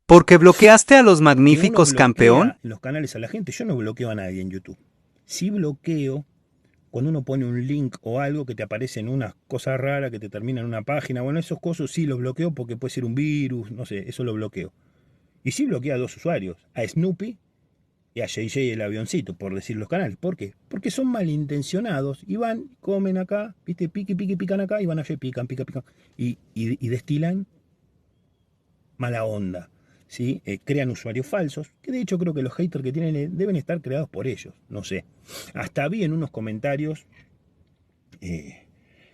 ¿Porque bloqueaste a los Que uno magníficos campeón? bloquea en los canales a la gente. Yo no bloqueo a nadie en YouTube. Sí bloqueo cuando uno pone un link o algo que te aparece en una cosa rara que te termina en una página. Bueno, esos cosas sí los bloqueo porque puede ser un virus, no sé, eso lo bloqueo. Y sí bloquea a dos usuarios, a Snoopy y a JJ el avioncito, por decir los canales. ¿Por qué? Porque son malintencionados y van, comen acá, viste, pican acá y van allá y pican. Y destilan mala onda. ¿Sí? Crean usuarios falsos, que de hecho creo que los haters que tienen deben estar creados por ellos, no sé. Hasta vi en unos comentarios eh,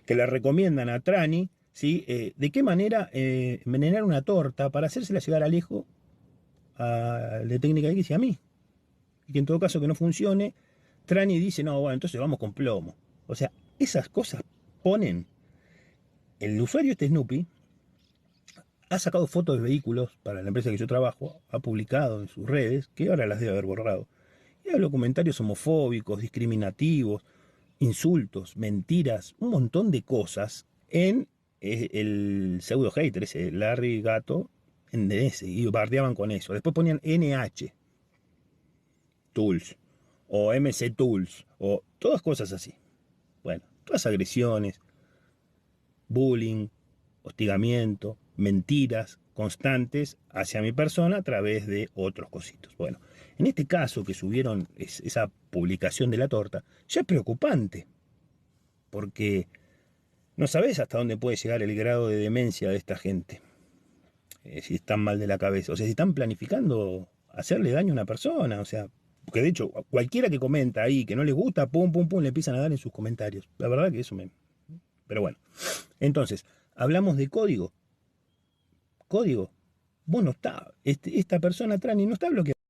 que le recomiendan a Trani, ¿sí? De qué manera envenenar una torta para hacérsela llegar a Alejo, a la técnica X y a mí. Y que en todo caso que no funcione, Trani dice, no, bueno, entonces vamos con plomo. O sea, esas cosas ponen. El usuario este Snoopy ha sacado fotos de vehículos para la empresa que yo trabajo, ha publicado en sus redes, que ahora las debe haber borrado. Y hablo comentarios homofóbicos, discriminativos, insultos, mentiras, un montón de cosas en el pseudo hater, ese Larry Gato, en ese, y bardeaban con eso. Después ponían NH Tools o MC Tools o todas cosas así. Bueno, todas agresiones, bullying, hostigamiento, mentiras constantes hacia mi persona a través de otros cositos. Bueno, en este caso que subieron esa publicación de la torta, ya es preocupante, porque no sabes hasta dónde puede llegar el grado de demencia de esta gente, si están mal de la cabeza, o sea, si están planificando hacerle daño a una persona, o sea, porque de hecho, cualquiera que comenta ahí que no les gusta, pum, le empiezan a dar en sus comentarios. La verdad que eso me... Pero bueno, entonces, hablamos de código. Código. Bueno, está, esta persona Trani no está bloqueada.